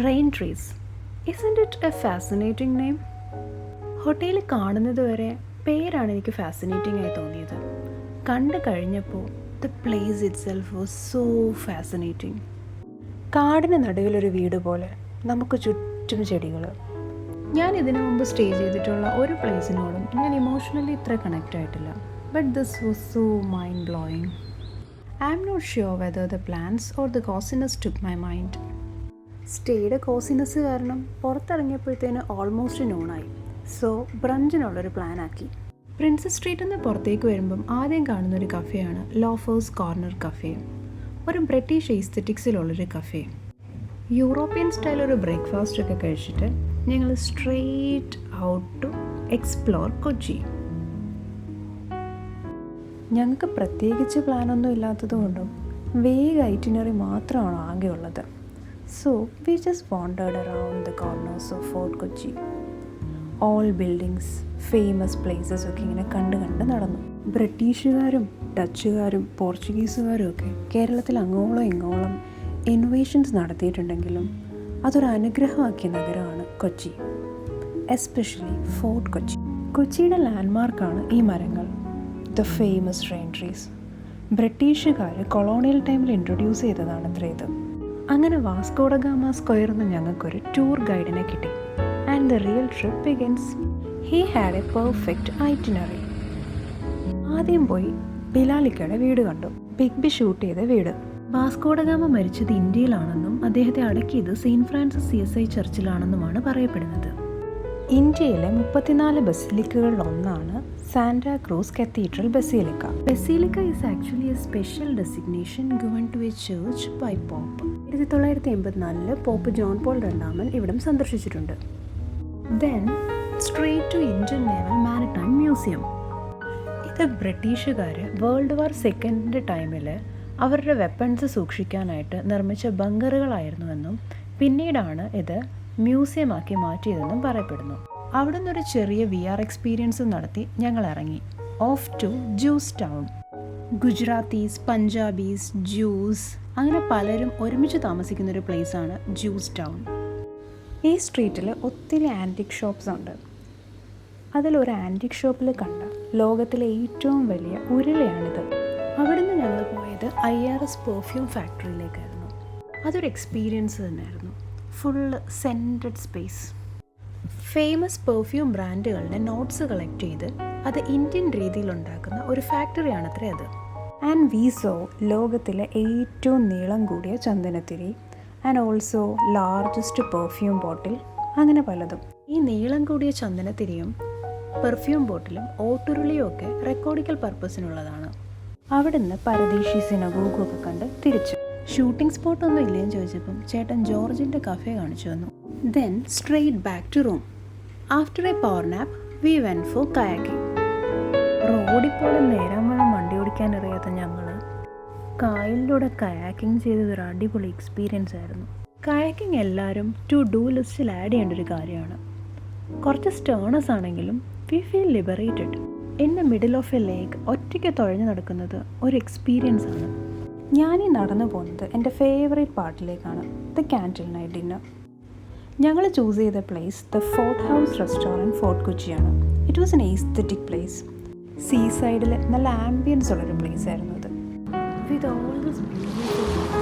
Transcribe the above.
Rain trees, isn't it a fascinating name? Hotel കാണുന്നത് വരെ പേരാണ് എനിക്ക് ഫാസിനേറ്റിംഗ് ആയി തോന്നിയത്. കണ്ടു കഴിഞ്ഞപ്പോൾ the place itself was so fascinating. കാടിന് നടുവിലൊരു വീട് പോലെ, നമുക്ക് ചുറ്റും ചെടികൾ. ഞാൻ ഇതിനു മുമ്പ് സ്റ്റേ ചെയ്തിട്ടുള്ള ഒരു പ്ലേസിനോടും ഞാൻ ഇമോഷണലി ഇത്ര കണക്റ്റ് ആയിട്ടില്ല. But this was so mind blowing. I am not sure whether the plans or the cosiness took my mind. സ്റ്റേയുടെ കോസിനെസ് കാരണം പുറത്തിറങ്ങിയപ്പോഴത്തേന് ഓൾമോസ്റ്റ് നോണായി. സോ ബ്രഞ്ചിനുള്ളൊരു പ്ലാനാക്കി. പ്രിൻസസ് സ്ട്രീറ്റിൽ നിന്ന് പുറത്തേക്ക് വരുമ്പം ആദ്യം കാണുന്നൊരു കഫേയാണ് ലോഫേഴ്സ് കോർണർ കഫേ. ഒരു ബ്രിട്ടീഷ് എസ്തെറ്റിക്സിലുള്ളൊരു കഫേ. യൂറോപ്യൻ സ്റ്റൈൽ ഒരു ബ്രേക്ക്ഫാസ്റ്റ് ഒക്കെ കഴിച്ചിട്ട് ഞങ്ങൾ straight out to explore Kochi. ഞങ്ങൾക്ക് പ്രത്യേകിച്ച് പ്ലാനൊന്നും ഇല്ലാത്തത് കൊണ്ടും വേഗ ഐറ്റിനറി മാത്രമാണ് ആകെ ഉള്ളത്. So we just wandered around the corners of Fort Kochi. All buildings, famous places ഒക്കെ ഇങ്ങനെ കണ്ട് നടന്നു. ബ്രിട്ടീഷുകാരും ഡച്ചുകാരും പോർച്ചുഗീസുകാരും ഒക്കെ കേരളത്തിൽ അങ്ങോളം ഇങ്ങോളം ഇന്നോവേഷൻസ് നടത്തിയിട്ടുണ്ടെങ്കിലും അതൊരു അനുഗ്രഹമാക്കിയ നഗരമാണ് കൊച്ചി, എസ്പെഷ്യലി ഫോർട്ട് കൊച്ചി. കൊച്ചിയുടെ ലാൻഡ്മാർക്കാണ് ഈ മരങ്ങൾ, ദ ഫേമസ് റെയിൻ ട്രീസ്. ബ്രിട്ടീഷുകാർ കൊളോണിയൽ ടൈമിൽ ഇൻട്രൊഡ്യൂസ് ചെയ്തതാണ് അത്ര ഇത്. അങ്ങനെ വാസ്കോ ഡ ഗാമ സ്ക്വയറിൽ നിന്ന് ഞങ്ങൾക്കൊരു ടൂർ ഗൈഡിനെ കിട്ടി. And the real trip begins. He had A perfect itinerary. ആദ്യം പോയി ബിലാലിക്കയുടെ വീട് കണ്ടു. ബിഗ് ബി ഷൂട്ട് ചെയ്ത വീട്. വാസ്കോ ഡ ഗാമ മരിച്ചത് ഇന്ത്യയിലാണെന്നും അദ്ദേഹത്തെ അടക്കിയത് സെയിൻറ്റ് ഫ്രാൻസിസ് CSI ചർച്ചിലാണെന്നുമാണ് പറയപ്പെടുന്നത്. ഇന്ത്യയിലെ 34 ബസിലിക്കകളിൽ ഒന്നാണ് Santa Cruz cathedral basilica. Basilica is actually a special designation given to a church by pope. 1984 pope John Paul II ഇവിടം സന്ദർശിച്ചിട്ടുണ്ട്. Then straight to Indian naval maritime museum. ഇത് ബ്രിട്ടീഷുകാർ വേൾഡ് വാർ സെക്കൻഡിൻ്റെ ടൈമിൽ അവരുടെ വെപ്പൺസ് സൂക്ഷിക്കാനായിട്ട് നിർമ്മിച്ച ബങ്കറുകളായിരുന്നുവെന്നും പിന്നീടാണ് ഇത് മ്യൂസിയമാക്കി മാറ്റിയതെന്നും പറയപ്പെടുന്നു. അവിടെ നിന്നൊരു ചെറിയ VR എക്സ്പീരിയൻസ് നടത്തി ഞങ്ങൾ ഇറങ്ങി. Off to Jews town. Gujaratis, Punjabis, Jews അങ്ങനെ പലരും ഒരുമിച്ച് താമസിക്കുന്നൊരു പ്ലേസാണ് ജ്യൂസ് ടൗൺ. ഈ സ്ട്രീറ്റിൽ ഒത്തിരി ആൻറ്റിക് ഷോപ്സ് ഉണ്ട്. അതിലൊരു ആൻറ്റിക് ഷോപ്പിൽ കണ്ട ലോകത്തിലെ ഏറ്റവും വലിയ ഉരുളയാണിത്. അവിടുന്ന് ഞങ്ങൾ പോയത് IRS പെർഫ്യൂം ഫാക്ടറിയിലേക്കായിരുന്നു. അതൊരു എക്സ്പീരിയൻസ് തന്നെയായിരുന്നു. Full scented space. Famous perfume ബ്രാൻഡുകളുടെ നോട്ട്സ് കളക്ട് ചെയ്ത് അത് ഇന്ത്യൻ രീതിയിലുണ്ടാക്കുന്ന ഒരു ഫാക്ടറിയാണത്രേ അത്. ആൻഡ് വി സോ ലോകത്തിലെ ഏറ്റവും നീളം കൂടിയ ചന്ദനത്തിരി ആൻഡ് ഓൾസോ ലാർജസ്റ്റ് പെർഫ്യൂം ബോട്ടിൽ, അങ്ങനെ പലതും. ഈ നീളം കൂടിയ ചന്ദനത്തിരിയും പെർഫ്യൂം ബോട്ടിലും ഓട്ടുരുളിയും ഒക്കെ റെക്കോർഡിക്കൽ പർപ്പസിനുള്ളതാണ്. അവിടുന്ന് പരദേശി സിനഗോഗൊക്കെ കണ്ട് തിരിച്ചു. ഷൂട്ടിംഗ് സ്പോട്ടൊന്നും ഇല്ലേന്ന് ചോദിച്ചപ്പം ചേട്ടൻ ജോർജിൻ്റെ കഫേ കാണിച്ചു തന്നു. Then straight back to room. After a power nap we went for kayaking. റോഡിൽ പോലെ നേരം വേണം വണ്ടി ഓടിക്കാൻ അറിയാത്ത ഞങ്ങൾ കായലിലൂടെ കയാക്കിംഗ് ചെയ്തതൊരു അടിപൊളി എക്സ്പീരിയൻസ് ആയിരുന്നു. കയാക്കിംഗ് എല്ലാവരും ടു ഡു ലിസ്റ്റിൽ ആഡ് ചെയ്യേണ്ട ഒരു കാര്യമാണ്. കുറച്ച് സ്റ്റേണസ് ആണെങ്കിലും we feel liberated. In the middle of A ലേക്ക് ഒറ്റയ്ക്ക് തുഴഞ്ഞു നടക്കുന്നത് ഒരു എക്സ്പീരിയൻസ് ആണ്. ഞാനീ നടന്നു പോകുന്നത് എൻ്റെ ഫേവറേറ്റ് പാർട്ടിലേക്കാണ്, ദ ക്യാൻഡിൽ നൈറ്റ് ഡിന്നർ. ഞങ്ങൾ ചൂസ് ചെയ്ത place the Fort House restaurant, Fort കൊച്ചിയാണ്. It was an aesthetic place. Sea സൈഡിൽ നല്ല ആംബിയൻസ് ഉള്ളൊരു പ്ലേസ് ആയിരുന്നു അത്. With all this beautiful